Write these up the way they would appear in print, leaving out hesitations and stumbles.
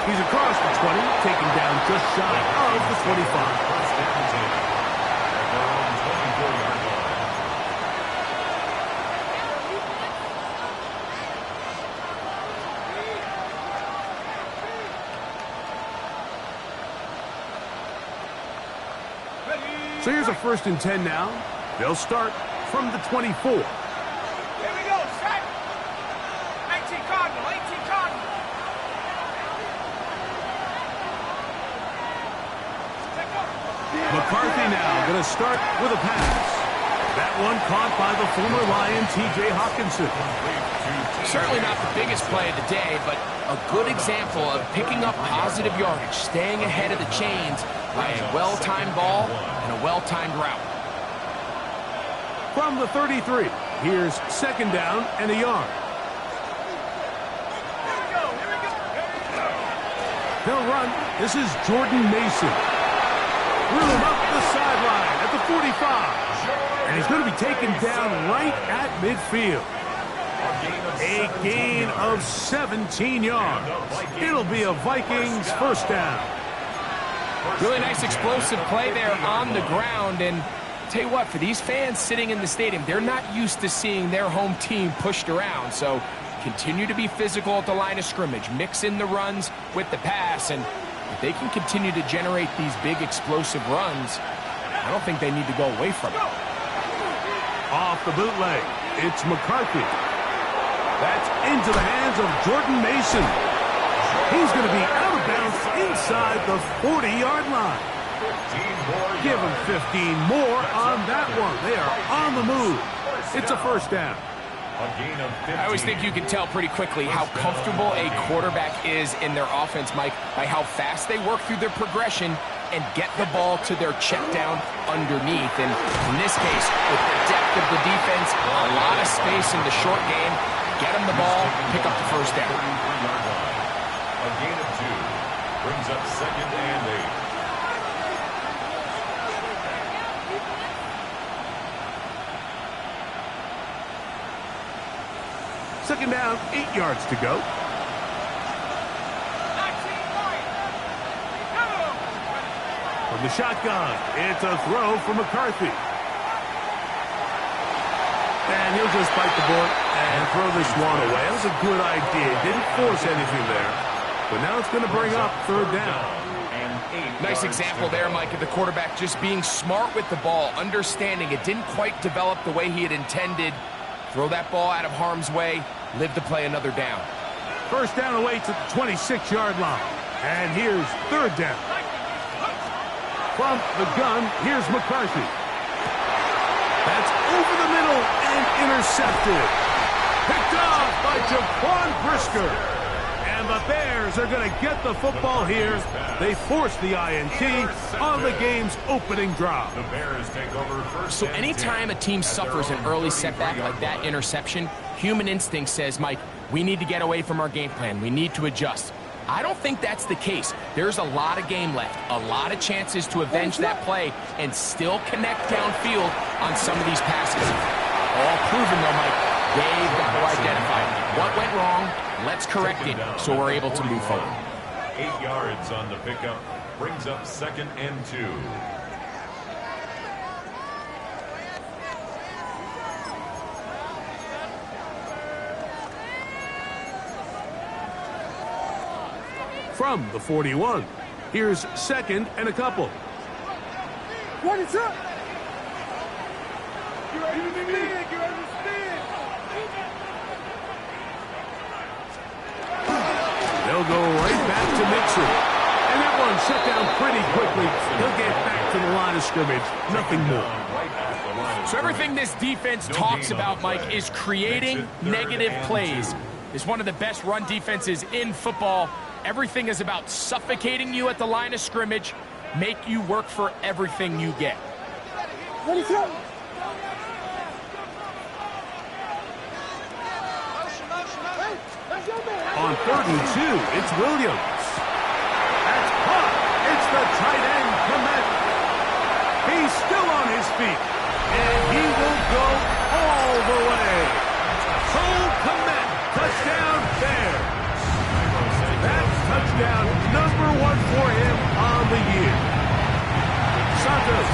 He's across the 20, taken down just shy of the 25. So here's a 1st and 10 now. They'll start from the 24. Here we go, set. 18 Cardinal, 18 Cardinal. McCarthy now going to start with a pass. That one caught by the former Lion, T.J. Hawkinson. Certainly not the biggest play of the day, but a good example of picking up positive yardage, staying ahead of the chains by a well-timed ball and a well-timed route. From the 33, here's 2nd down and a yard. Here we go. They'll run. This is Jordan Mason. Room up the sideline at the 45. And he's going to be taken down right at midfield. A gain of 17 yards. It'll be a Vikings 1st down. Really nice explosive play there on the ground. And I'll tell you what, for these fans sitting in the stadium, they're not used to seeing their home team pushed around. So continue to be physical at the line of scrimmage. Mix in the runs with the pass. And if they can continue to generate these big explosive runs, I don't think they need to go away from it. Off the bootleg, it's McCarthy. That's into the hands of Jordan Mason. He's going to be out of bounds inside the 40-yard line. Give him 15 more on that one. They are on the move. It's a 1st down. I always think you can tell pretty quickly how comfortable a quarterback is in their offense, Mike, by how fast they work through their progression and get the ball to their check down underneath. And in this case, with the depth of the defense, a lot of space in the short game, get them the ball, pick up the 1st down. A gain of 2 brings up 2nd and 8. Second down, 8 yards to go. From the shotgun, it's a throw for McCarthy. And he'll just bite the bullet and throw this one away. That was a good idea. Didn't force anything there. But now it's going to bring up 3rd down. Nice example there, Mike, of the quarterback just being smart with the ball, understanding it didn't quite develop the way he had intended. Throw that ball out of harm's way, live to play another down. 1st down away to the 26-yard line. And here's 3rd down. From the gun, here's McCarthy. That's over the middle and intercepted. Picked off by Jaquan Brisker. And the Bears are going to get the football here. They force the INT on the game's opening drive. The Bears take over 1st. So anytime a team suffers an early setback like that interception, human instinct says, Mike, we need to get away from our game plan. We need to adjust. I don't think that's the case. There's a lot of game left, a lot of chances to avenge that play and still connect downfield on some of these passes. All proven, though, Mike. They've got to identify what went wrong. Let's correct it so we're able to move forward. 8 yards on the pickup brings up 2nd and 2. From the 41, here's 2nd and a couple. What is up? You're ready to spin. You're ready to spin. They'll go right back to Mixon. And that one shut down pretty quickly. He'll get back to the line of scrimmage. Nothing more. So everything this defense talks about, Mike, is creating negative plays. It's one of the best run defenses in football. Everything is about suffocating you at the line of scrimmage, make you work for everything you get. What is up? On 3rd and 2, it's Williams. That's caught. It's the tight end, Komet. He's still on his feet, and he will go all the way. Cole Komet, touchdown Bears. That touchdown one for him on the year. Santos,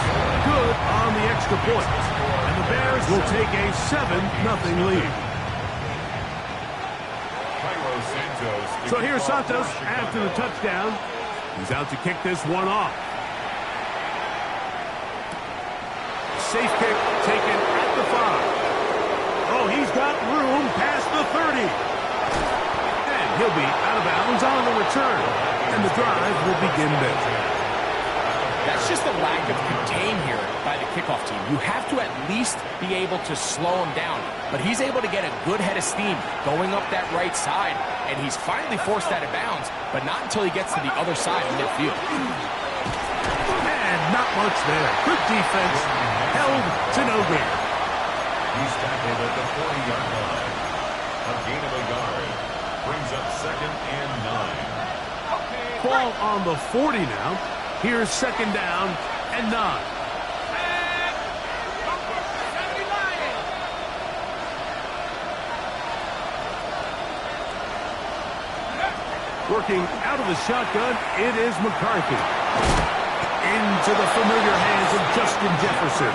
good on the extra point. And the Bears will take a 7-0 lead. So here's Santos after the touchdown. He's out to kick this one off. Safe kick taken at the 5. Oh, he's got room past the 30. And he'll be out of bounds on the return. And the drive will begin there. That's just a lack of contain here by the kickoff team. You have to at least be able to slow him down. But he's able to get a good head of steam going up that right side. And he's finally forced out of bounds, but not until he gets to the other side of midfield. And not much there. Good defense. Held to no gain. He's tackled at the 40-yard line. A gain of a yard. Brings up 2nd and 9. Ball on the 40 now. Here's 2nd down and 9. Working out of the shotgun, it is McCarthy. Into the familiar hands of Justin Jefferson.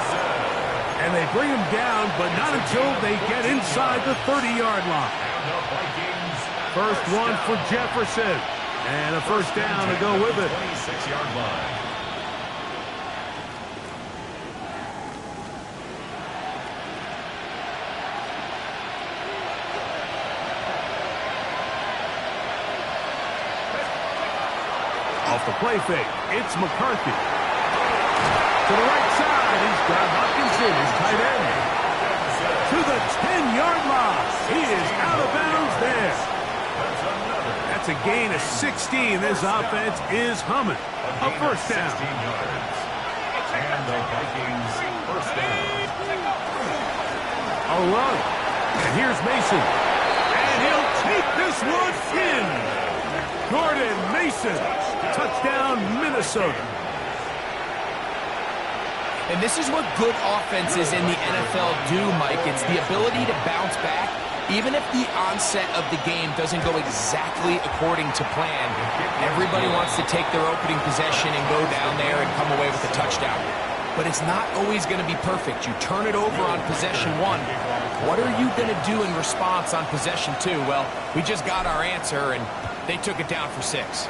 And they bring him down, but not until they get inside the 30-yard line. First one for Jefferson. And a first down to go with it. 26-yard line. Off the play fake, it's McCarthy. To the right side, he's got Hopkinson, his tight end. To the 10-yard line. He is out of bounds there. That's a gain of 16. This offense is humming. A first down. 16 yards. And the Vikings first down. A run. And here's Mason. And he'll take this one in. Jordan Mason. Touchdown, Minnesota. And this is what good offenses in the NFL do, Mike. It's the ability to bounce back, even if the onset of the game doesn't go exactly according to plan. Everybody wants to take their opening possession and go down there and come away with a touchdown. But it's not always going to be perfect. You turn it over on possession 1. What are you going to do in response on possession 2? Well, we just got our answer, and they took it down for 6.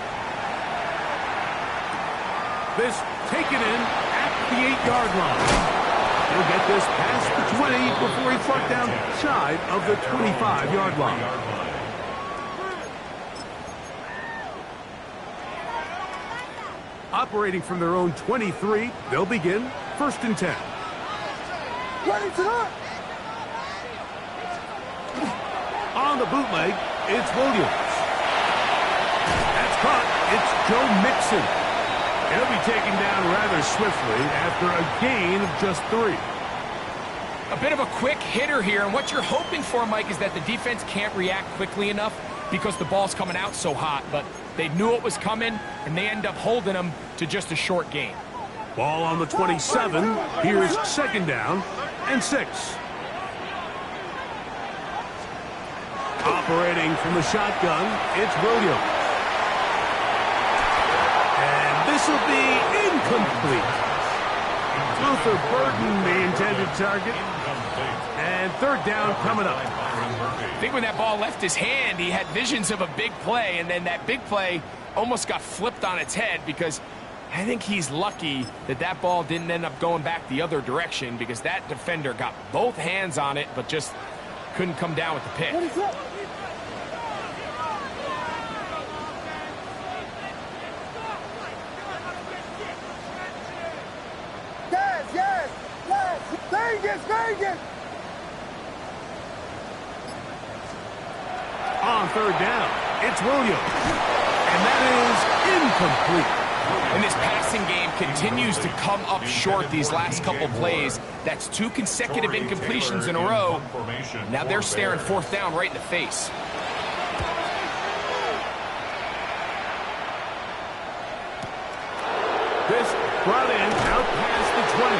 This taken in at the 8-yard line. He'll get this past the 20 before he's brought down shy of the 25-yard line. Operating from their own 23, they'll begin 1st and 10. Ready to run. On the bootleg, it's Williams. That's caught. It's Joe Mixon. He'll be taken down rather swiftly after a gain of just 3. A bit of a quick hitter here, and what you're hoping for, Mike, is that the defense can't react quickly enough because the ball's coming out so hot, but they knew it was coming, and they end up holding them to just a short gain. Ball on the 27. Here's 2nd down and 6. Operating from the shotgun, it's Williams. And this will be incomplete. Luther Burden, the intended target. And 3rd down coming up. I think when that ball left his hand, he had visions of a big play, and then that big play almost got flipped on its head because I think he's lucky that that ball didn't end up going back the other direction because that defender got both hands on it but just couldn't come down with the pick. Yes. Vegas. On 3rd down, it's Williams. And that is incomplete. And this passing game continues to come up short these last couple plays. That's 2 consecutive incompletions in a row. Now they're staring 4th down right in the face. This brought in out past the 20.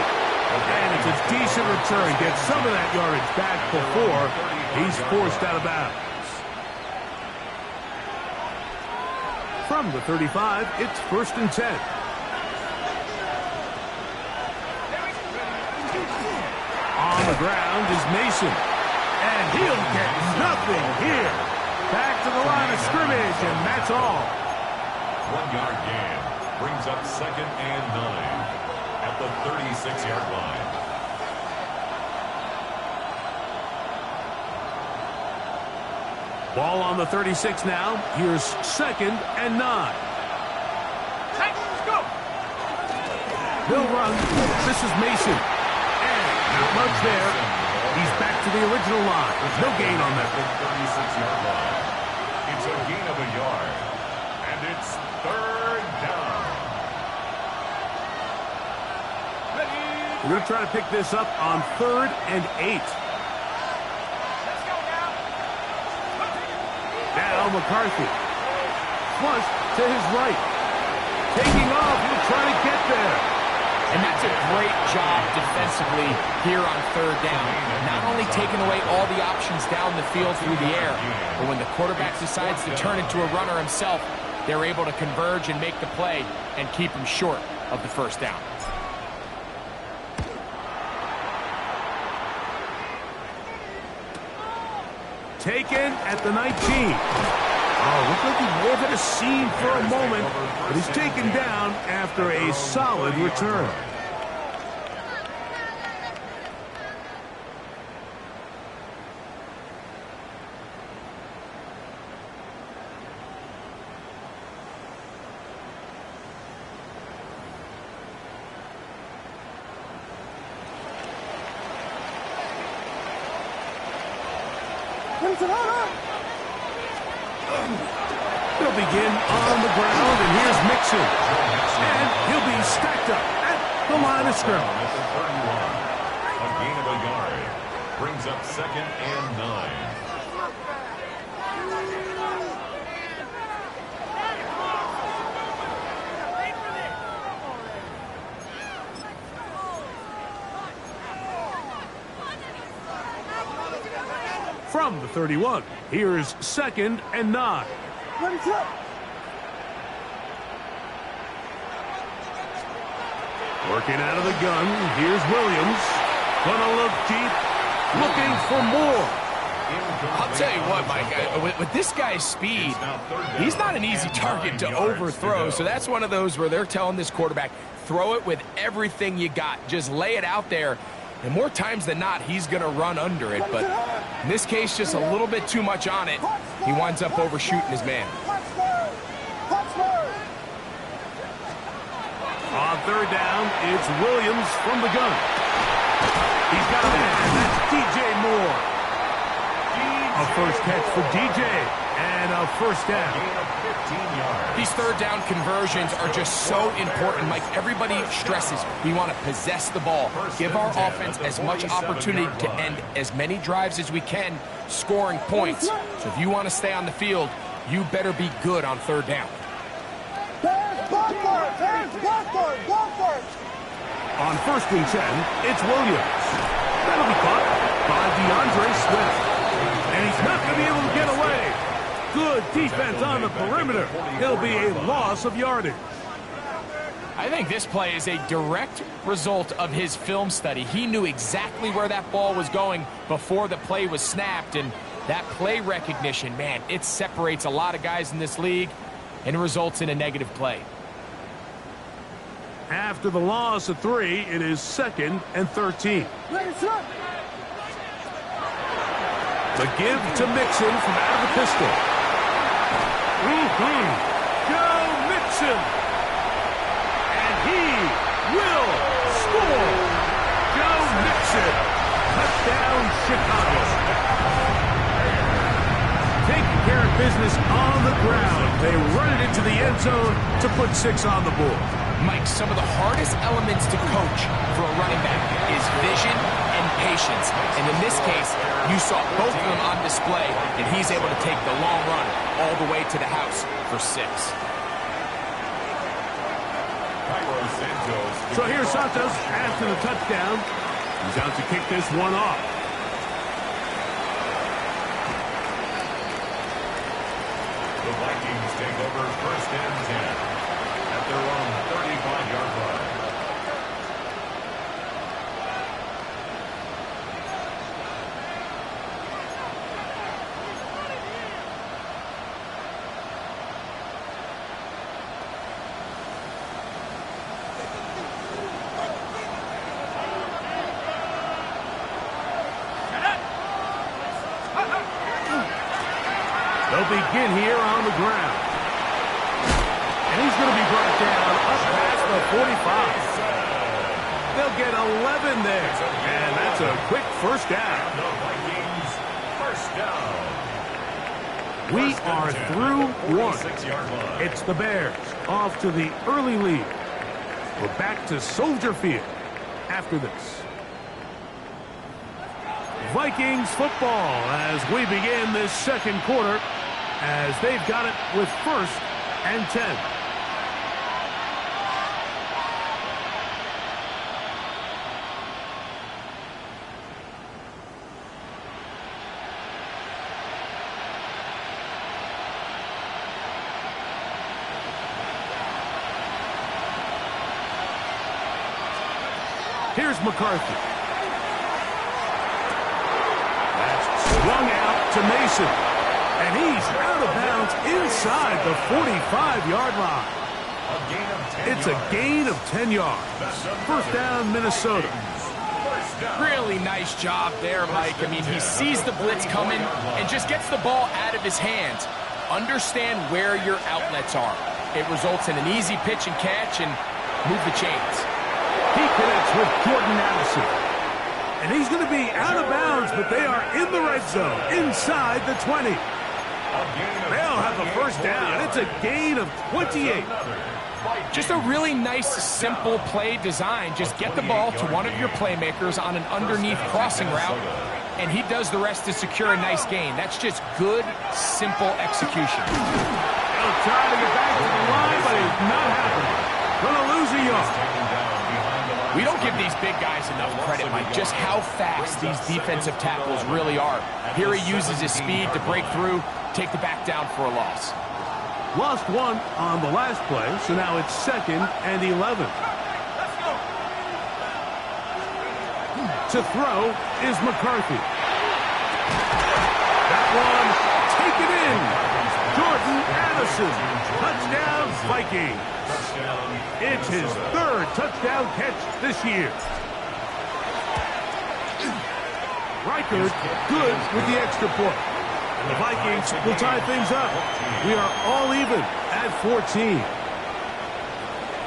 And it's a decent return. Gets some of that yardage back before he's forced out of bounds. From the 35, it's 1st and 10. On the ground is Mason. And he'll get nothing here. Back to the line of scrimmage, and that's all. 1-yard gain brings up 2nd and 9 at the 36-yard line. Ball on the 36 now. Here's 2nd and 9. Let's go. He'll run. This is Mason. And not much there. He's back to the original line. No gain on that. 36-yard line. It's a gain of a yard. And it's 3rd down. We're going to try to pick this up on 3rd and 8. Now McCarthy. Flush to his right. Taking off. He'll try to get there. And that's a great job defensively here on 3rd down. Not only taking away all the options down the field through the air, but when the quarterback decides to turn into a runner himself, they're able to converge and make the play and keep him short of the 1st down. Taken at the 19. Oh, looks like he may have hit a seam for a moment, but he's taken down after a solid return. He'll begin on the ground, and here's Mixon. And he'll be stacked up at the line of scrimmage. At the 31. A gain of a yard. Brings up 2nd and 9. From the 31, here's 2nd and 9. Working out of the gun, here's Williams. Gonna look deep, looking for more. I'll tell you what, Mike, with this guy's speed, he's not an easy target to overthrow. So that's one of those where they're telling this quarterback, throw it with everything you got. Just lay it out there. And more times than not, he's going to run under it. But in this case, just a little bit too much on it. He winds up overshooting his man. On 3rd down, it's Williams from the gun. He's got a man. That's DJ Moore. A 1st catch for DJ. And a 1st down. These 3rd down conversions are just so important, Mike. Everybody stresses we want to possess the ball, give our offense as much opportunity to end as many drives as we can, scoring points. So if you want to stay on the field, you better be good on 3rd down. On 1st and 10, it's Williams. That'll be caught by DeAndre Swift. And he's not going to be able to get away. Good defense on the perimeter. It'll be a loss of yardage. I think this play is a direct result of his film study. He knew exactly where that ball was going before the play was snapped, and that play recognition, man, it separates a lot of guys in this league and results in a negative play. After the loss of 3, it is 2nd and 13. The give to Mixon from out of the pistol. Joe Mixon. And he will score. Joe Mixon. Touchdown, Chicago. Taking care of business on the ground. They run it into the end zone to put 6 on the board. Mike, some of the hardest elements to coach for a running back is vision and patience. And in this case, you saw both of them on display, and he's able to take the long run all the way to the house for 6. So here's Santos after the touchdown. He's out to kick this one off. The Vikings take over 1st and 10 at their own 35-yard line. They'll begin here on the ground. And he's going to be brought down up past the 45. They'll get 11 there. And that's a quick first down. The Vikings, first down. We are through one. 46-yard line. It's the Bears off to the early lead. We're back to Soldier Field after this. Vikings football as we begin this second quarter, as they've got it with 1st and 10. Here's McCarthy. That's swung out to Mason. And he's out of bounds inside the 45-yard line. A gain of 10 It's a gain of 10 yards. First down, Minnesota. First down. Really nice job there, Mike. I mean, he sees the blitz coming and just gets the ball out of his hands. Understand where your outlets are. It results in an easy pitch and catch and move the chains. He connects with Jordan Addison. And he's going to be out of bounds, but they are in the red zone, inside the 20. They'll have the first down. It's a gain of 28. Just a really nice, simple play design. Just get the ball to one of your playmakers on an underneath crossing route, and he does the rest to secure a nice gain. That's just good, simple execution. He'll try to get back to the line, but it's not happening. Going to lose a yard. We don't give these big guys enough credit, Mike, just how fast these defensive tackles really are. Here he uses his speed to break through, take the back down for a loss. Lost one on the last play, so now it's 2nd and 11. To throw is McCarthy. That one, taken in. Jordan Addison, touchdown Vikings. It's his 3rd touchdown catch this year. Reichard good with the extra point. And the Vikings will tie things up. We are all even at 14.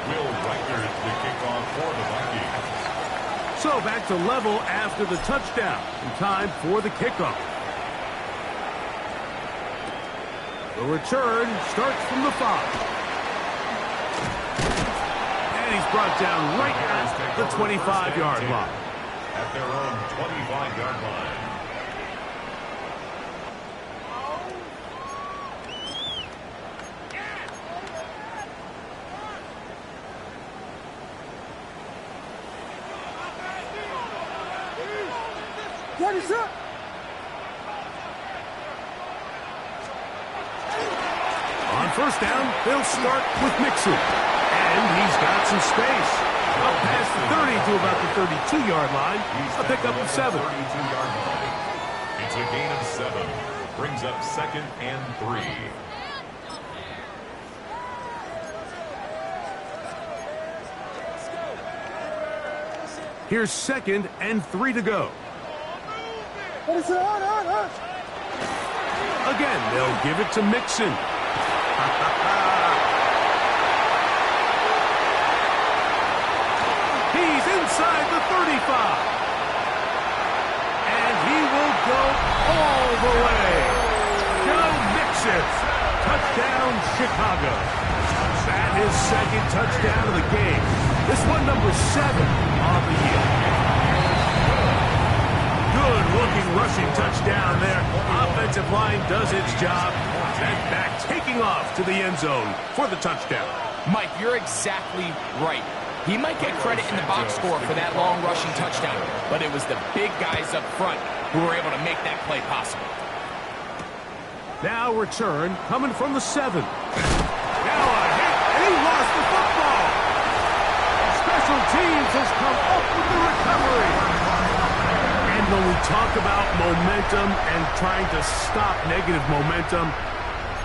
Will Reichard the kickoff for the Vikings. So back to level after the touchdown. And time for the kickoff. The return starts from the 5. And he's brought down right at the 25-yard line. At their own 25-yard line. What is up? On first down, they'll start with Mixon. And he's got some space. Up past the 30 to about the 32-yard line. A pickup of 7. 32-yard line. It's a gain of 7. Brings up 2nd and 3. Here's 2nd and 3 to go. Again, they'll give it to Mixon. He's inside the 35. And he will go all the way. Joe Mixon. Touchdown, Chicago. That is 2nd touchdown of the game. This one number 7 on the year. Good-looking rushing touchdown there. Offensive line does its job. And back taking off to the end zone for the touchdown. Mike, you're exactly right. He might get credit in the box score for that long rushing touchdown, but it was the big guys up front who were able to make that play possible. Now return coming from the 7. Now a hit, and he lost the football. Special teams has come up with the recovery. And when we talk about momentum and trying to stop negative momentum,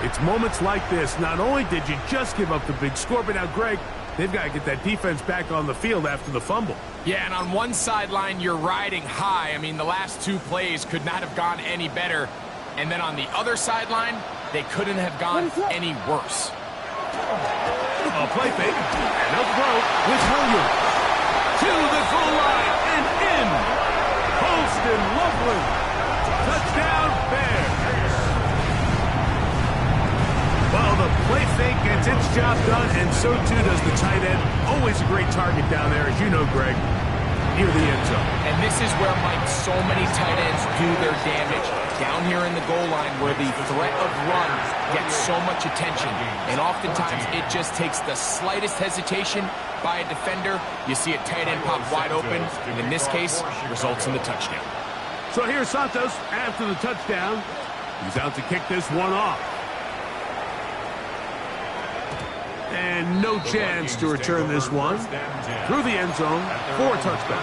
it's moments like this. Not only did you just give up the big score, but now, Greg, they've got to get that defense back on the field after the fumble. Yeah, and on one sideline, you're riding high. I mean, the last 2 plays could not have gone any better. And then on the other sideline, they couldn't have gone any worse. A play fake, and a throw with Williams. To the goal line and in. Poston Loveland. Touchdown, Bears. Well, the play fake gets its job done, and so too does the tight end. Always a great target down there, as you know, Greg, near the end zone. And this is where, Mike, so many tight ends do their damage. Down here in the goal line where the threat of run gets so much attention. And oftentimes it just takes the slightest hesitation by a defender. You see a tight end pop wide open. And in this case, results in the touchdown. So here's Santos after the touchdown. He's out to kick this one off. And no chance to return this one through the end zone for a touchdown.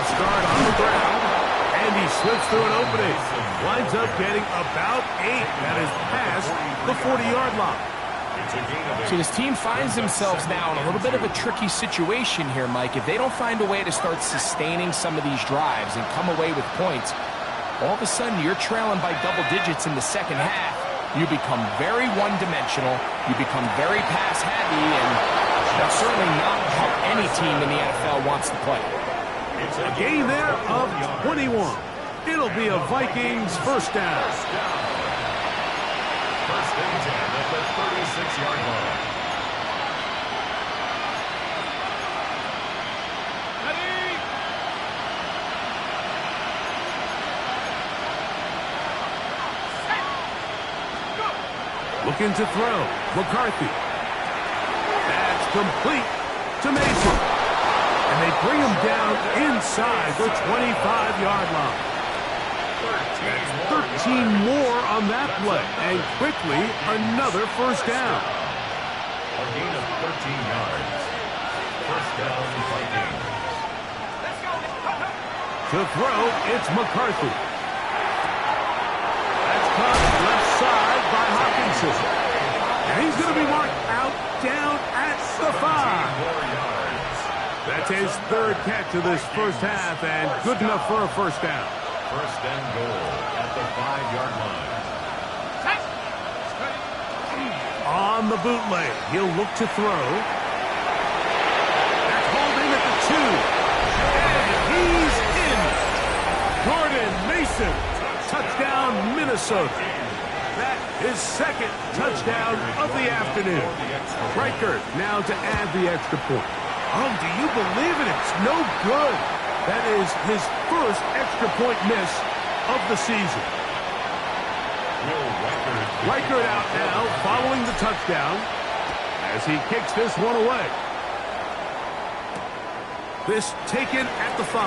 Start on the ground, and he slips through an opening. Winds up getting about 8. That is past the 40-yard line. So this team finds themselves now in a little bit of a tricky situation here, Mike. If they don't find a way to start sustaining some of these drives and come away with points, all of a sudden you're trailing by double digits in the second half. You become very one-dimensional. You become very pass-heavy, and that's certainly not how any team in the NFL wants to play. A gain there of 21. It'll be a Vikings first down. First and 10 at the 36-yard line. Looking to throw. McCarthy. That's complete to Mason. And they bring him down inside the 25-yard line. That's 13 more on that play. And quickly, another first down. A gain of 13 yards. First down, Vikings. To throw, it's McCarthy. That's caught left side by Hawkinson. And he's going to be marked out down at the 5. That's his 3rd catch of this first half, and good enough for a first down. First and goal at the 5-yard line. On the bootleg, he'll look to throw. That's holding at the 2. And he's in. Jordan Mason. Touchdown, Minnesota. That is 2nd touchdown of the afternoon. Reichert now to add the extra point. Oh, do you believe it? It's no good. That is his first extra point miss of the season. Reichert out now following the touchdown as he kicks this one away. This taken at the 5.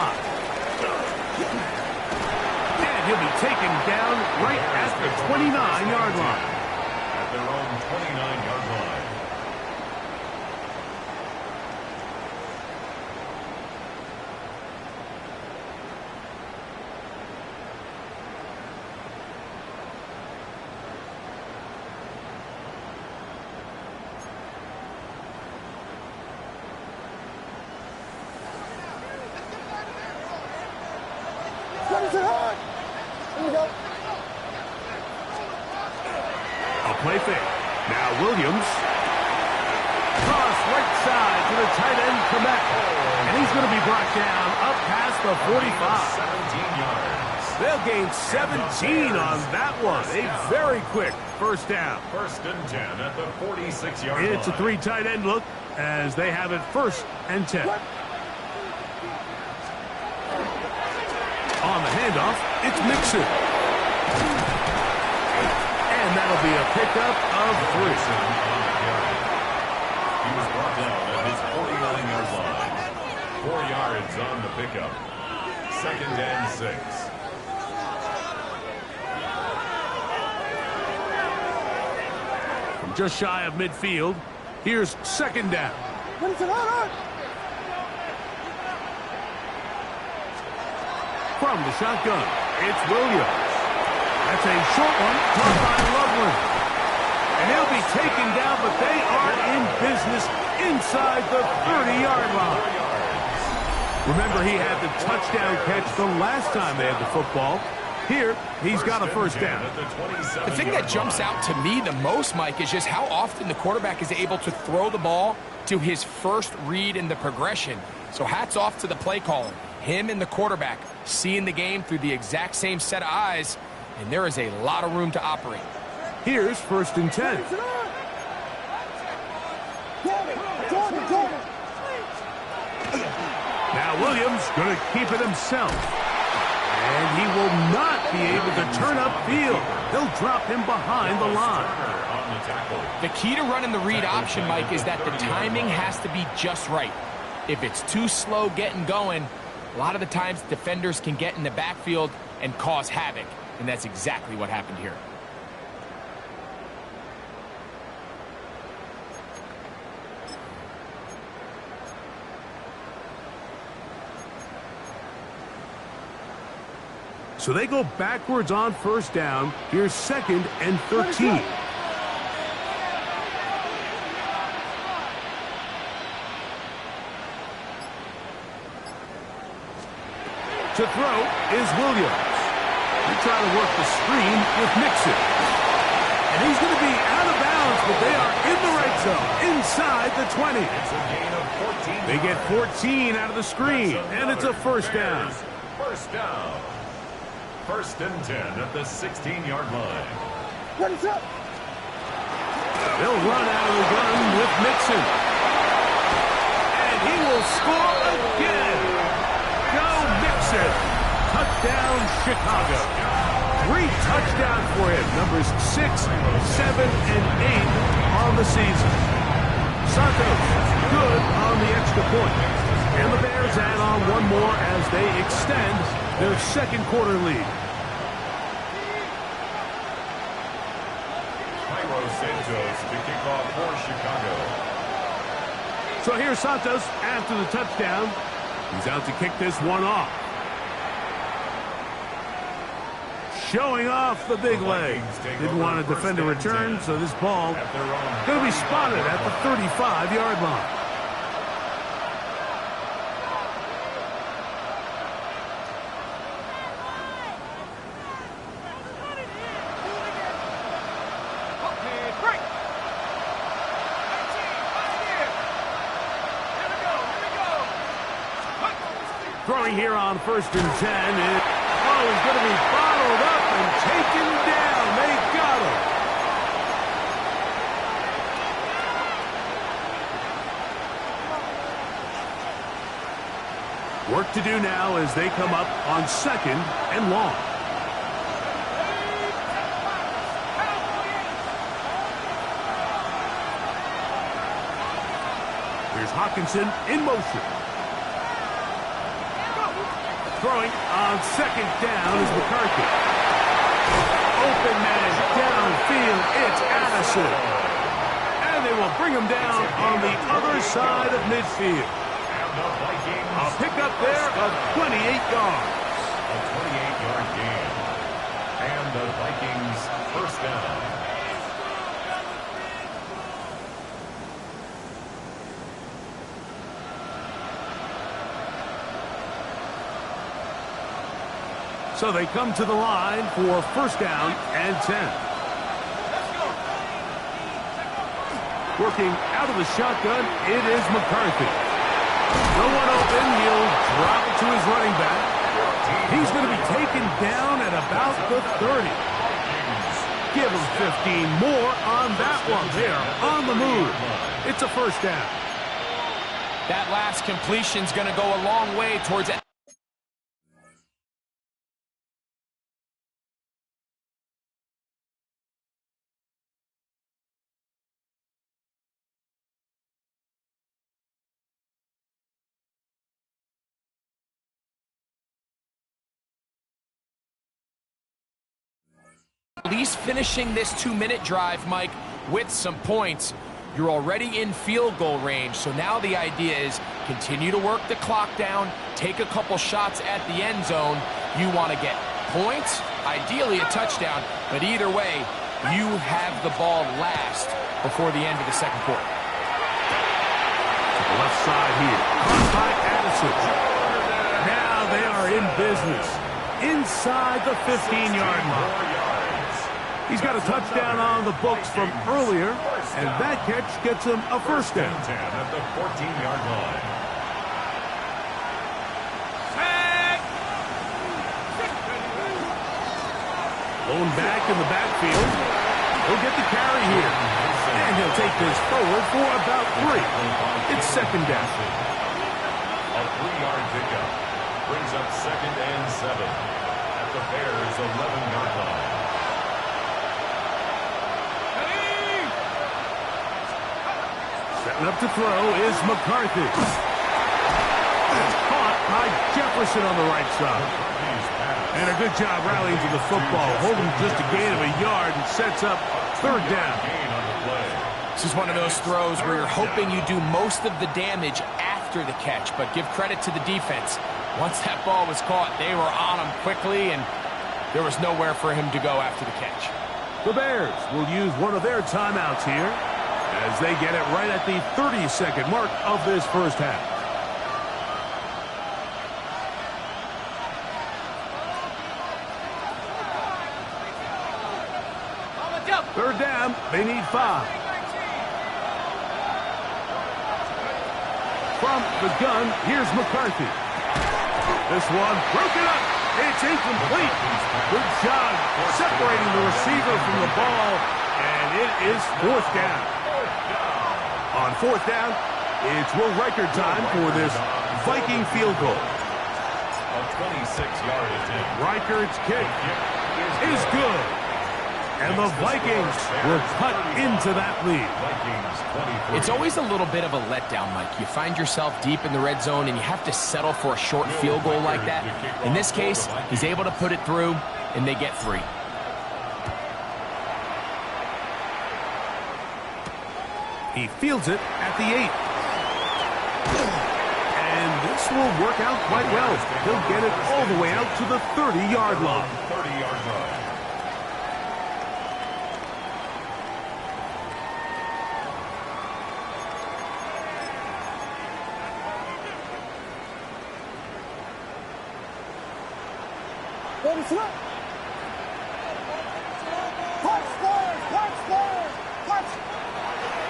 And he'll be taken down right at the 29-yard line. At their own 29-yard line. A play fake. Now Williams. Cross right side to the tight end, Komet. And he's going to be brought down up past the 45. 17 yards. They'll gain 17 on that one. A very quick first down. First and 10 at the 46-yard line. It's a three tight end look as they have it first and 10. On the handoff, it's Mixon. And that'll be a pickup of 3. He was brought down at his 49-yard line. 4 yards on the pickup. Second and 6. From just shy of midfield, here's second down. From the shotgun, it's Williams. That's a short one, caught by Loveland. And he'll be taken down, but they are in business inside the 30-yard line. Remember, he had the touchdown catch the last time they had the football. Here, he's got a first down. The thing that jumps out to me the most, Mike, is just how often the quarterback is able to throw the ball to his first read in the progression. So hats off to the play caller. Him and the quarterback seeing the game through the exact same set of eyes, and there is a lot of room to operate. Here's first and 10. Now Williams going to keep it himself. And he will not be able to turn upfield. They'll drop him behind the line. The key to running the read option, Mike, is that the timing has to be just right. If it's too slow getting going, a lot of the times defenders can get in the backfield and cause havoc. And that's exactly what happened here. So they go backwards on first down. Here's second and 13. To throw is Williams. They try to work the screen with Mixon. And he's going to be out of bounds, but they are in the right zone, inside the 20. It's a gain of 14. They get 14 out of the screen, and it's a first down. First down. First and 10 at the 16-yard line. They'll run out of the gun with Mixon. And he will score again. Go Mixon. Touchdown, Chicago. 3 touchdowns for him. Numbers 6, 7, and 8 on the season. Santos, good on the extra point. And the Bears add on one more as they extend their second quarter lead. Santos to kick off for Chicago. So here's Santos after the touchdown. He's out to kick this one off. Showing off the big leg. Didn't want to defend a return, so this ball going to be spotted at the 35-yard line. Throwing here on first and 10. He's going to be bottled up and taken down. They got him. Work to do now as they come up on second and long. Here's Hawkinson in motion. Throwing on second down is McCarthy. Open man downfield, it's Addison. And they will bring him down on the other side of midfield. A pickup there of 28 yards. A 28-yard gain. And the Vikings first down. So they come to the line for first down and 10. Working out of the shotgun, it is McCarthy. No one open, he'll drop it to his running back. He's He's going to be taken down at about the 30. Give him 15 more on that one. They are on the move. It's a first down. That last completion's going to go a long way towards it. At least finishing this 2-minute drive, Mike, with some points. You're already in field goal range, so now the idea is continue to work the clock down, take a couple shots at the end zone. You want to get points, ideally a touchdown, but either way, you have the ball last before the end of the second quarter. To the left side here, caught by Addison. Now they are in business inside the 15-yard line. He's got a touchdown on the books from earlier, and that catch gets him a first down. 10 at the 14-yard line. Blown back in the backfield. He'll get the carry here. And he'll take this forward for about 3. It's second down. A 3-yard pickup brings up second and 7 at the Bears' 11-yard line. Setting up to throw is McCarthy. It's caught by Jefferson on the right side. And a good job rallying to the football, holding just a gain of a yard and sets up third down. This is one of those throws where you're hoping you do most of the damage after the catch, but give credit to the defense. Once that ball was caught, they were on him quickly, and there was nowhere for him to go after the catch. The Bears will use one of their timeouts here as they get it right at the 30-second mark of this first half. Third down, they need 5. From the gun, here's McCarthy. This one broken up. It's incomplete. Good job separating the receiver from the ball, and it is fourth down. On fourth down, it's Will Reichard time for this Viking field goal. A 26-yard attempt. Reichard's kick is good. And the Vikings will cut into that lead. It's always a little bit of a letdown, Mike. You find yourself deep in the red zone and you have to settle for a short field goal like that. In this case, he's able to put it through, and they get 3. He fields it at the 8. And this will work out quite well. He'll get it all the way out to the 30-yard line. 30-yard line.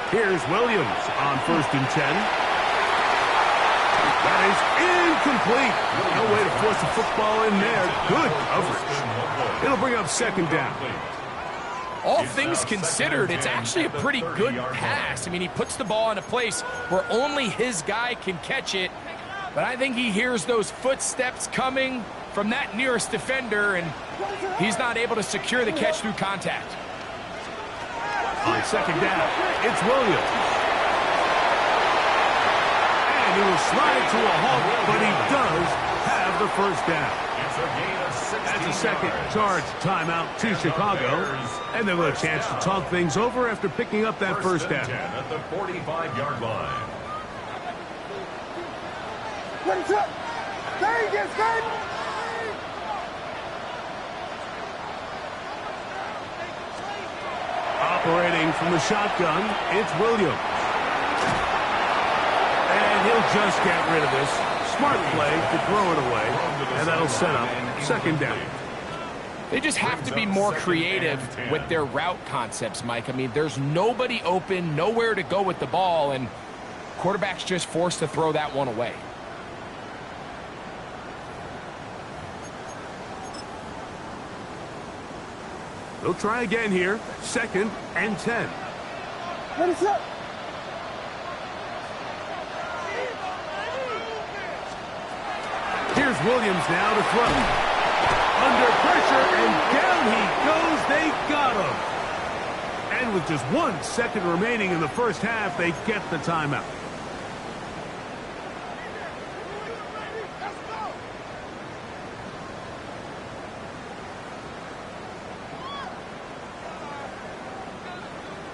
Here's Williams on 1st and 10. That is incomplete. No way to force the football in there. Good coverage. It'll bring up second down. All things considered, it's actually a pretty good pass. I mean, he puts the ball in a place where only his guy can catch it. But I think he hears those footsteps coming from that nearest defender, and he's not able to secure the catch through contact. On second down, it's Williams. And he will slide to a halt, but he does have the first down. That's a second charge timeout to Chicago. And they'll have a chance to talk things over after picking up that first down. At the 45-yard line. Operating from the shotgun, it's Williams. And he'll just get rid of this. Smart play to throw it away, and that'll set up second down. They just have to be more creative with their route concepts, Mike. I mean, there's nobody open, nowhere to go with the ball, and quarterback's just forced to throw that one away. He'll try again here. 2nd and 10. Ready, set. Here's Williams now to throw. Under pressure, and down he goes. They got him. And with just 1 second remaining in the first half, they get the timeout.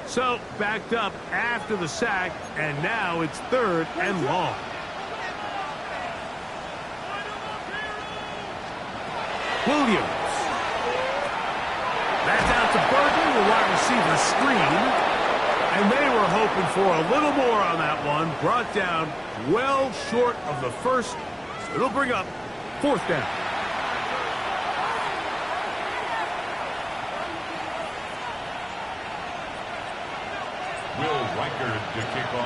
So, backed up after the sack, and now it's 3rd and long. Williams. That's out to Burton, the wide receiver screen. And they were hoping for a little more on that one. Brought down well short of the first. So it'll bring up 4th down.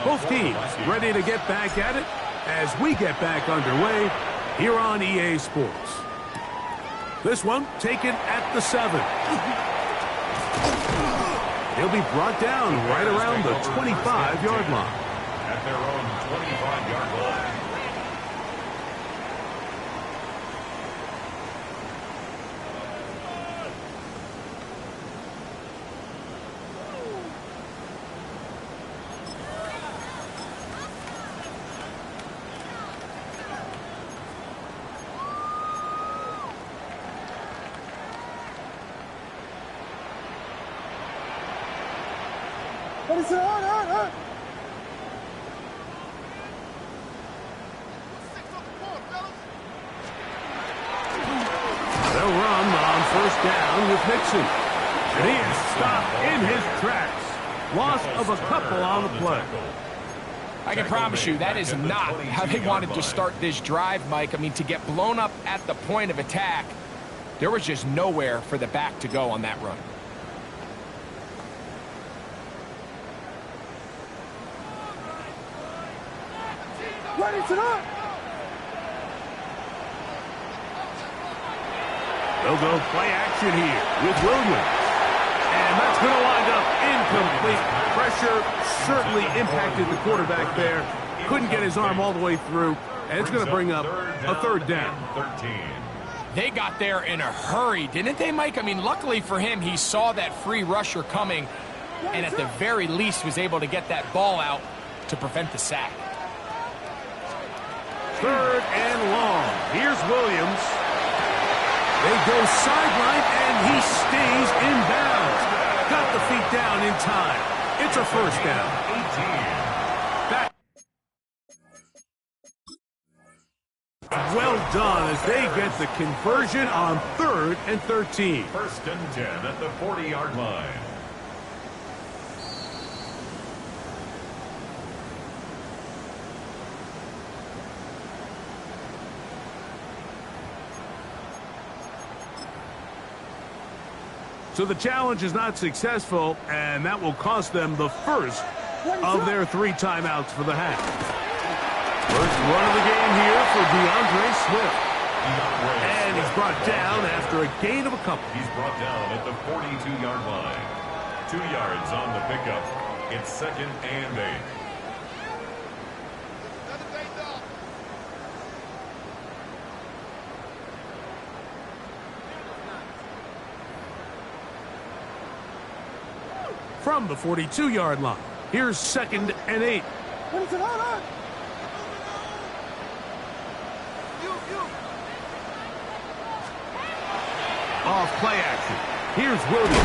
Both teams ready to get back at it as we get back underway here on EA Sports. This one taken at the 7. He'll be brought down right around the 25-yard line. At their own 25-yard line. Ready, set. They'll run on 1st down with Nixon. And he is stopped in his tracks. Loss of a couple on the play. I can promise you that is not how they wanted to start this drive, Mike. I mean, to get blown up at the point of attack, there was just nowhere for the back to go on that run. Ready, set. They'll go play action here with Williams. And that's going to wind up incomplete. Pressure certainly impacted the quarterback there. Couldn't get his arm all the way through. And it's going to bring up a 3rd down. 13. They got there in a hurry, didn't they, Mike? I mean, luckily for him, he saw that free rusher coming and at the very least was able to get that ball out to prevent the sack. 3rd and long. Here's Williams. They go sideline, and he stays in bounds. Got the feet down in time. It's a 1st down. 18. Back. Well done as they get the conversion on 3rd and 13. 1st and 10 at the 40-yard line. So the challenge is not successful, and that will cost them the first of their 3 timeouts for the half. First run of the game here for DeAndre Swift. And he's brought down after a gain of a couple. He's brought down at the 42-yard line. 2 yards on the pickup. It's 2nd and 8. From the 42-yard line, here's 2nd and 8. Ready, set. Off play action. Here's Williams.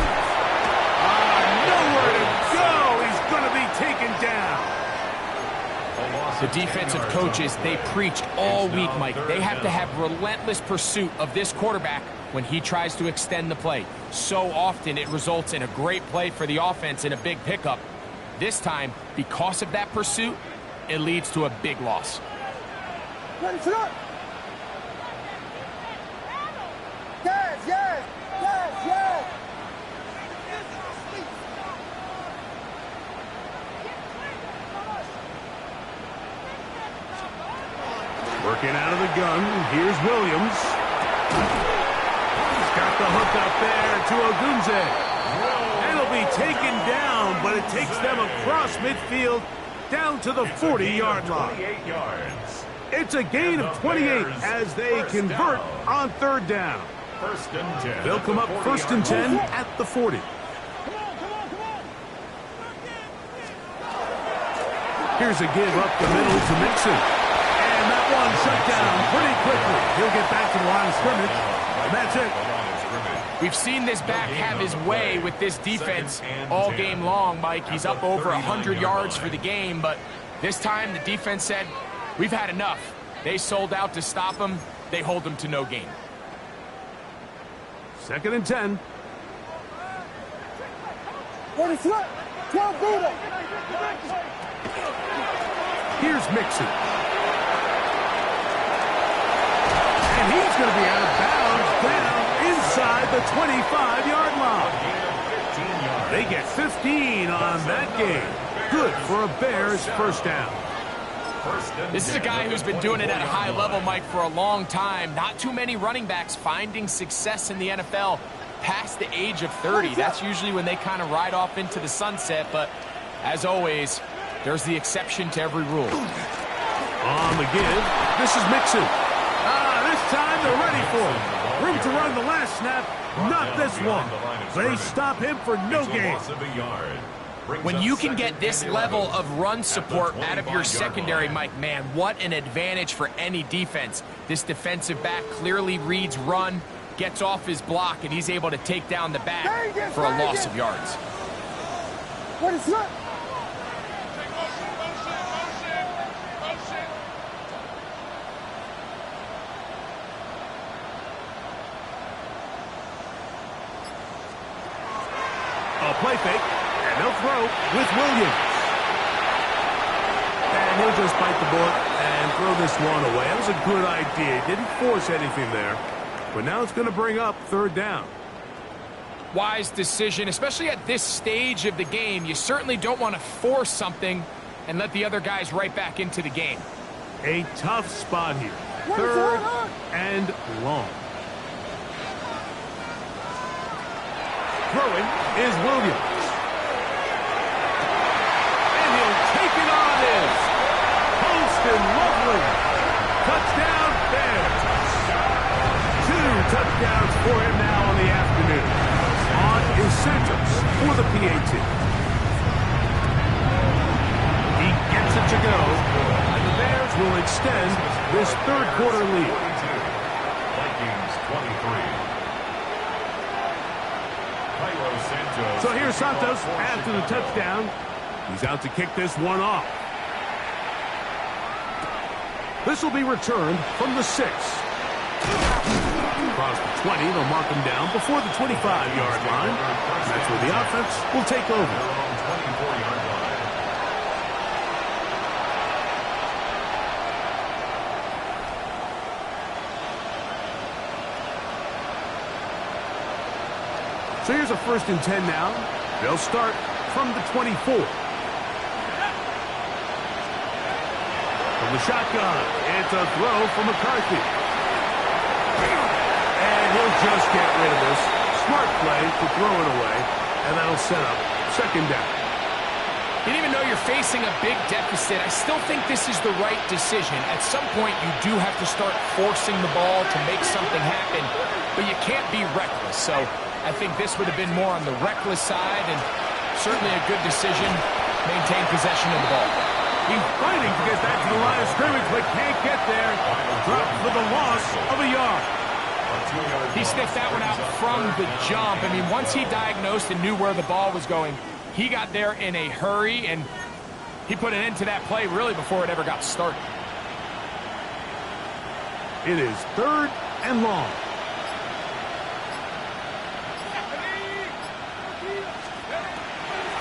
Nowhere to go. He's going to be taken down. The defensive coaches, they preach all week, Mike. They have to have relentless pursuit of this quarterback when he tries to extend the play. So often it results in a great play for the offense and a big pickup. This time, because of that pursuit, it leads to a big loss. Ready, set. Yes. Working out of the gun, here's Williams. He's got the hook up there to Ogunze. be taken down, but it takes them across midfield down to the 40-yard line. 28 yards. It's a gain of 28 as they convert on third down. First and 10. They'll come up first and 10 at the 40. Here's a give up the middle to Mixon. And that one shut down pretty quickly. He'll get back to the line of scrimmage. And that's it. We've seen this back have his way with this defense all game long, Mike. He's up over 100 yards for the game, but this time the defense said, we've had enough. They sold out to stop him. They hold him to no gain. Second and 10. Ready, slot. 12 Buddha. Here's Mixon. And he's going to be out of bounds down inside the 25-yard line. They get 15 on that game. Good for a Bears first down. This is a guy who's been doing it at a high level, Mike, for a long time. Not too many running backs finding success in the NFL past the age of 30. That's usually when they kind of ride off into the sunset, but as always, there's the exception to every rule. On the give, this is Mixon. This time they're ready for him. Room to run the last snap, not this one. They stop him for no gain. When you can get this level of run support out of your secondary, Mike, man, what an advantage for any defense. This defensive back clearly reads run, gets off his block, and he's able to take down the back for a loss of yards. Ready, slot. A play fake, and they'll throw with Williams. And he'll just bite the bullet and throw this one away. That was a good idea. Didn't force anything there. But now it's going to bring up third down. Wise decision, especially at this stage of the game. You certainly don't want to force something and let the other guys right back into the game. A tough spot here. Third and long. Throwing is Williams. And he'll take it on in. Post and lovely. Touchdown, Bears. 2 touchdowns for him now on the afternoon. On is Santos for the PAT. He gets it to go. And the Bears will extend this third quarter lead. Vikings 23. So here's Santos after the touchdown. He's out to kick this one off. This will be returned from the 6. Across the 20, they'll mark him down before the 25-yard line. That's where the offense will take over. 24-yard line. So here's a first and 10 now. They'll start from the 24. From the shotgun, it's a throw from McCarthy. And he'll just get rid of this. Smart play to throw it away, and that'll set up second down. And even though you're facing a big deficit, I still think this is the right decision. At some point, you do have to start forcing the ball to make something happen, but you can't be reckless. So I think this would have been more on the reckless side, and certainly a good decision. Maintain possession of the ball. He's fighting to get back to the line of scrimmage, but can't get there. Drop for the loss of a yard. He sniffed that one out from the jump. I mean, once he diagnosed and knew where the ball was going, he got there in a hurry, and he put an end to that play really before it ever got started. It is third and long.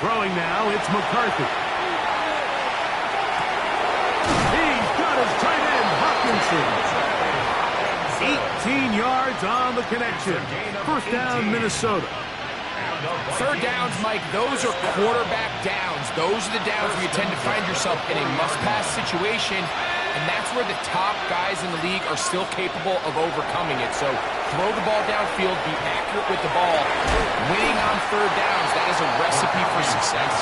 Throwing now, it's McCarthy. He's got his tight end, Hopkinson. 18 yards on the connection. First down, Minnesota. Third downs, Mike, those are quarterback downs. Those are the downs where you tend to find yourself in a must-pass situation, and that's where the top guys in the league are still capable of overcoming it. So throw the ball downfield, be accurate with the ball. Winning on third downs, that is a recipe for success.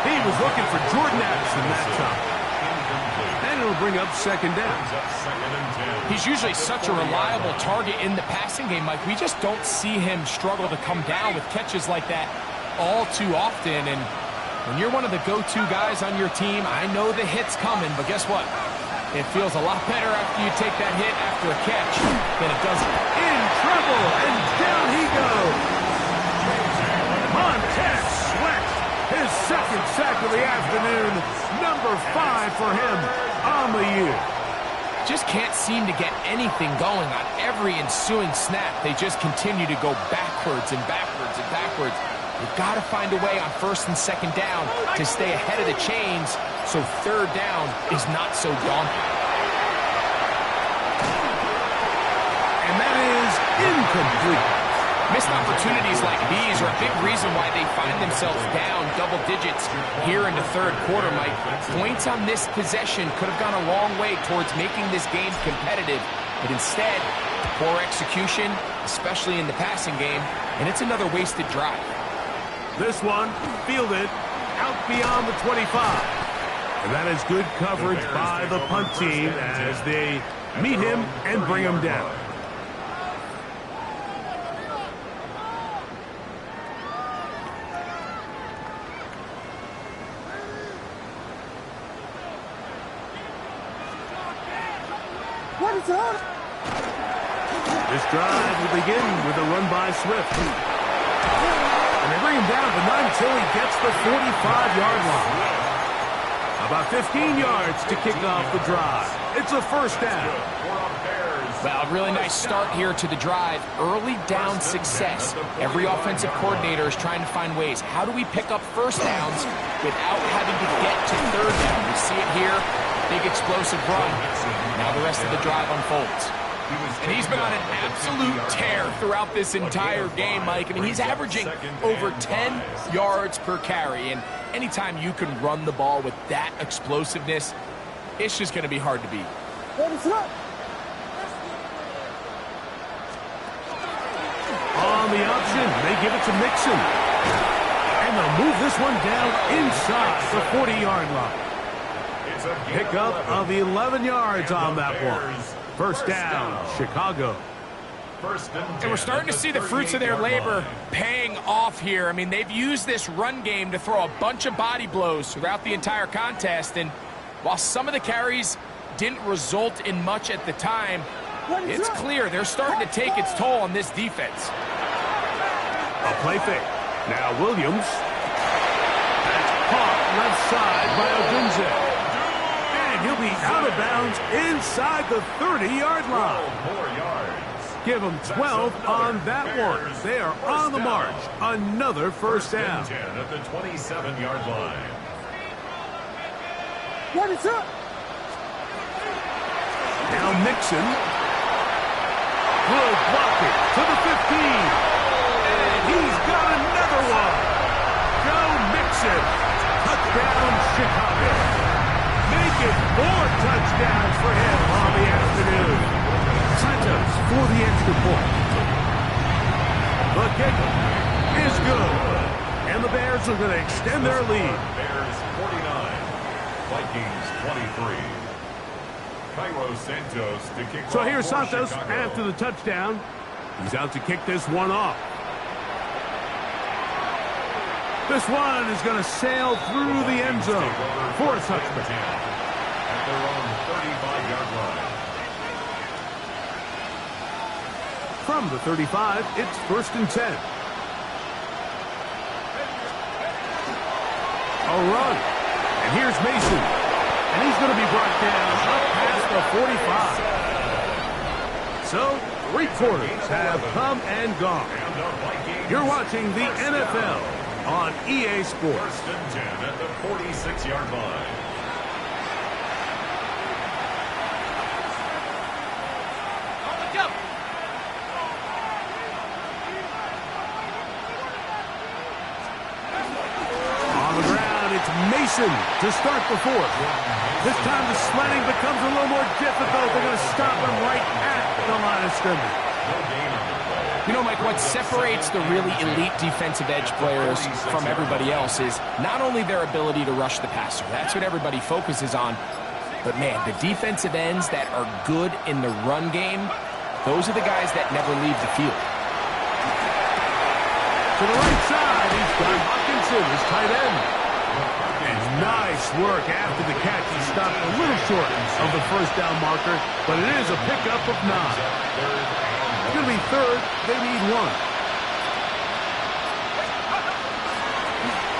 He was looking for Jordan Addison that time. And it'll bring up second down. He's usually such a reliable target in the passing game, Mike. We just don't see him struggle to come down with catches like that all too often. And when you're one of the go-to guys on your team, I know the hit's coming, but guess what? It feels a lot better after you take that hit after a catch than it does. In trouble, and down he goes. Montez Sweat, his second sack of the afternoon, number 5 for him on the year. Just can't seem to get anything going on every ensuing snap. They just continue to go backwards and backwards and backwards. You've got to find a way on first and second down to stay ahead of the chains so third down is not so daunting. And that is incomplete. Missed opportunities like these are a big reason why they find themselves down double digits here in the third quarter, Mike. Points on this possession could have gone a long way towards making this game competitive, but instead, poor execution, especially in the passing game, and it's another wasted drive. This one fielded out beyond the 25. And that is good coverage by the punt team as they meet him and bring him down. What is up? This drive will begin with a run by Swift. And they bring him down, but not until he gets the 45-yard line. About 15 yards to kick off the drive. It's a first down. Well, a really nice start here to the drive. Early down success. Every offensive coordinator is trying to find ways. How do we pick up first downs without having to get to third down? We see it here. Big explosive run. Now the rest of the drive unfolds. And he's been on an absolute tear throughout this entire game, Mike. I mean, he's averaging over 10 yards per carry. And anytime you can run the ball with that explosiveness, it's just going to be hard to beat. What is up? On the option, they give it to Mixon. And they'll move this one down inside the 40-yard line. Pick up of 11 yards on that one. First down, Chicago. And we're starting to see the fruits of their labor paying off here. I mean, they've used this run game to throw a bunch of body blows throughout the entire contest. And while some of the carries didn't result in much at the time, it's clear they're starting to take its toll on this defense. A play fake. Now Williams. That's caught left side by Odunze. And he'll be out of bounds inside the 30-yard line. Give them 12 on that one. They are on the march. Another first down. 10 at the 27-yard line. What is up? Now Mixon. Good blocking to the 15. And he's got another one. Joe Mixon. Touchdown, Chicago. Making 4 touchdowns for him on the afternoon. Santos for the extra point. The kicker is good. And the Bears are going to extend their lead. Bears 49, Vikings 23. Cairo Santos to kick So off here's for Santos Chicago. after the touchdown. He's out to kick this one off. This one is going to sail through the end zone for a touchdown. At their own 35-yard line. From the 35, it's first and 10. A run. And here's Mason. And he's going to be brought down up past the 45. So, 3 quarters have come and gone. And the Vikings You're watching the NFL on EA Sports. first and 10 at the 46-yard line. Mason to start the fourth. This time the sledding becomes a little more difficult. They're going to stop him right at the line of scrimmage. You know, Mike, what separates the really elite defensive edge players from everybody else is not only their ability to rush the passer. That's what everybody focuses on. But, man, the defensive ends that are good in the run game, those are the guys that never leave the field. To the right side, he's got Hawkinson, his tight end. And nice work after the catch. He stopped a little short of the first down marker, but it is a pickup of 9. It's going to be third. They need 1.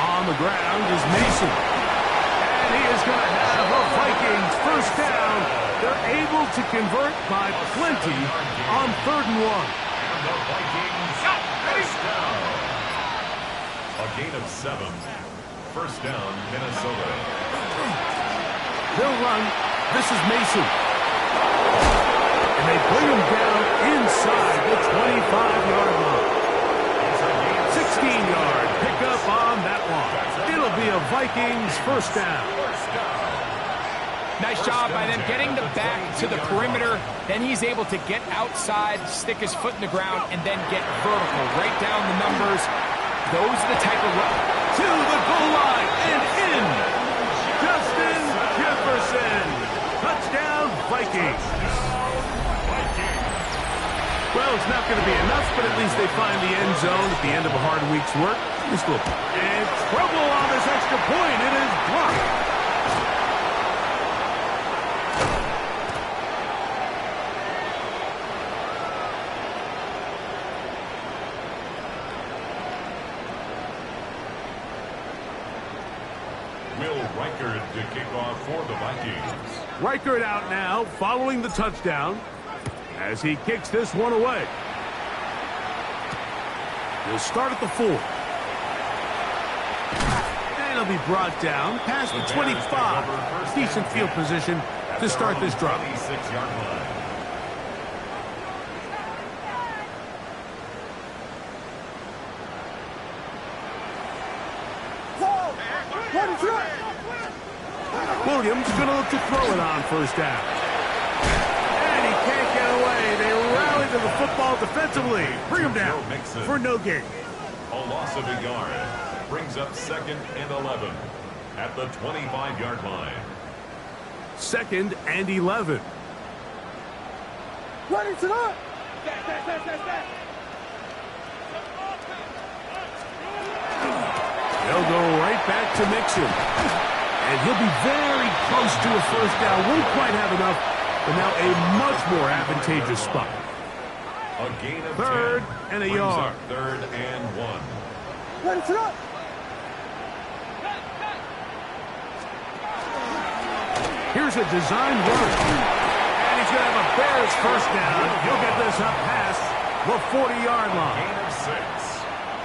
On the ground is Mason. And he is going to have a Vikings first down. They're able to convert by plenty on 3rd and 1. And the Vikings first down. A gain of 7. First down, Minnesota. They'll run. This is Mason. And they bring him down inside the 25-yard line. 16-yard pickup on that one. It'll be a Vikings first down. Nice job by them getting the back to the perimeter. Then he's able to get outside, stick his foot in the ground, and then get vertical. Right down the numbers. Those are the type of run. To the goal line and in. Justin Jefferson. Touchdown, Vikings. Well, it's not going to be enough, but at least they find the end zone at the end of a hard week's work. And trouble on this extra point. It is blocked. To kick off for the Vikings. Reichert out now, following the touchdown, as he kicks this one away. He'll start at the 4. And he'll be brought down past the 25. Decent field position to start this drive. 26-yard line. Williams going to look to throw it on first down. And he can't get away. They rally to the football defensively. Bring him down for no gain. A loss of a yard. Brings up 2nd and 11 at the 25-yard line. 2nd and 11. Ready to run. They'll go right back to Mixon. And he'll be very close to a first down. Won't quite have enough, but now a much more advantageous spot. A gain of 3rd 10. and a yard. 3rd and 1. Ready to run. Here's a design run. And he's going to have a Bears first down. He'll get this up past the 40-yard line. Gain of 6.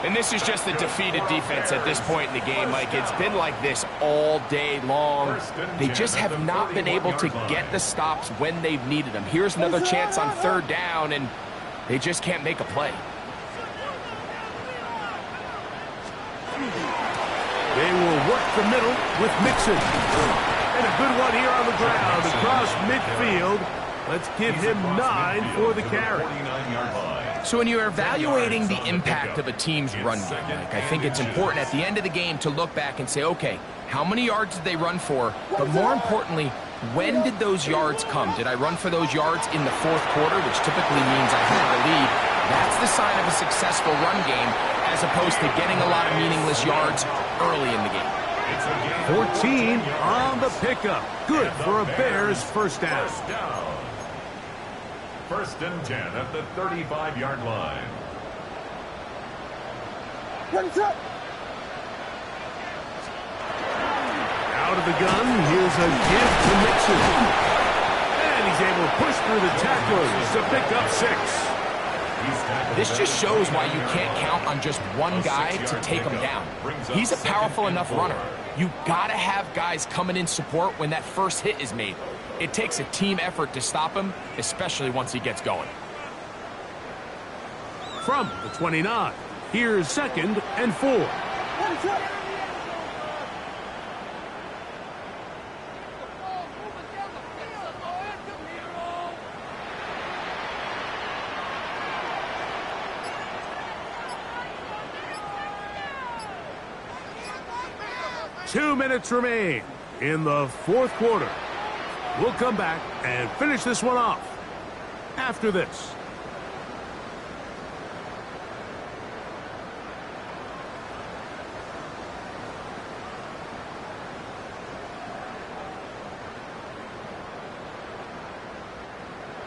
And this is just a defeated defense at this point in the game, Mike. It's been like this all day long. They just have not been able to get the stops when they've needed them. Here's another chance on 3rd down, and they just can't make a play. They will work the middle with Mixon. And a good one here on the ground across midfield. Let's give him 9 for the carry. 49-yard line. So when you're evaluating the impact of a team's run game, Mike, I think it's important at the end of the game to look back and say, okay, how many yards did they run for? But more importantly, when did those yards come? Did I run for those yards in the 4th quarter, which typically means I had the lead? That's the sign of a successful run game, as opposed to getting a lot of meaningless yards early in the game. 14 on the pickup. Good for a Bears first down. 1st and 10 at the 35-yard line. Ready to run. Out of the gun, here's a give to Mixon. And he's able to push through the tacklers to pick up 6. This just shows why you can't count on just one guy to take him down. He's a powerful enough runner. You gotta have guys coming in support when that first hit is made. It takes a team effort to stop him, especially once he gets going. From the 29, here's 2nd and 4. Ready to run. 2 minutes remain in the fourth quarter. We'll come back and finish this one off after this.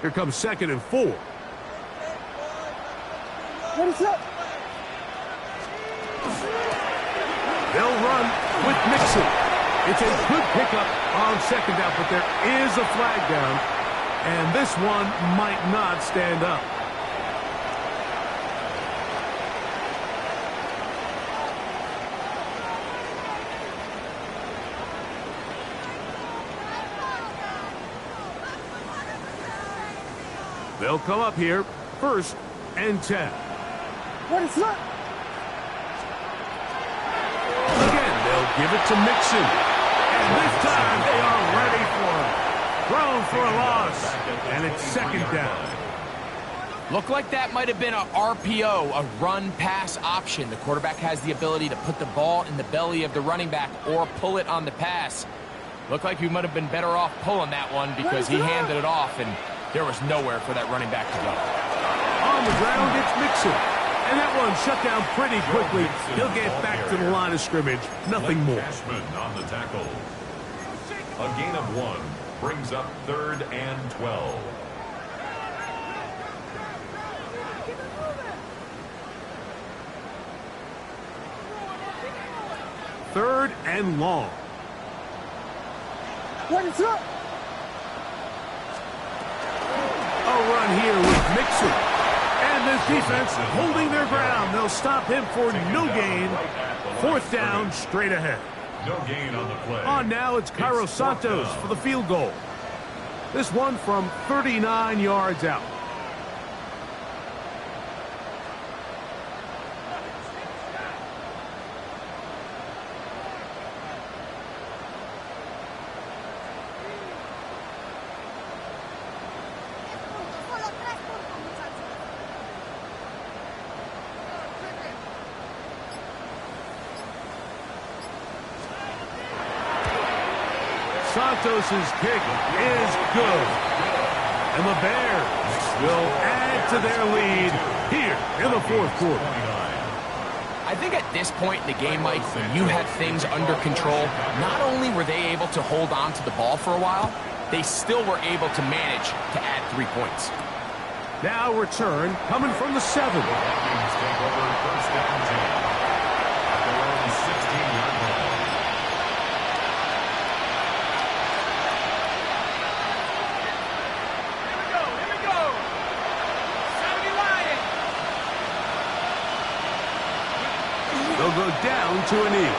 Here comes 2nd and 4. Ready, set. They'll run with Mixon. It's a good pickup on 2nd down, but there is a flag down, and this one might not stand up. They'll come up here, 1st and 10. Ready, set. Again, they'll give it to Mixon. And this time, they are ready for him. Thrown for a loss. And it's 2nd down. Looked like that might have been a RPO, a run-pass option. The quarterback has the ability to put the ball in the belly of the running back or pull it on the pass. Looked like he might have been better off pulling that one because he handed it off, and there was nowhere for that running back to go. On the ground, it's Mixon. And that one shut down pretty quickly. He'll get back to the line of scrimmage. Nothing more. Cashman on the tackle. A gain of 1 brings up 3rd and 12. Third and long. Ready, set. A run here with Mixon. And this defense holding their ground. They'll stop him for no gain. 4th down, straight ahead. No gain on the play. On now, it's Cairo Santos for the field goal. This one from 39 yards out. Santos' kick is good. And the Bears will add to their lead here in the fourth quarter. I think at this point in the game, Mike, when you had things under control, not only were they able to hold on to the ball for a while, they still were able to manage to add 3 points. Now return coming from the 7. Vikings take over 1st and 10. At their own 16-yard line. They'll go down to a knee.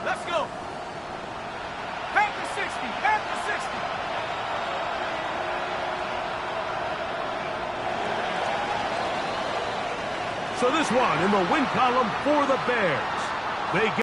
Let's go. Back to 60. Back to 60. So this one in the win column for the Bears. They get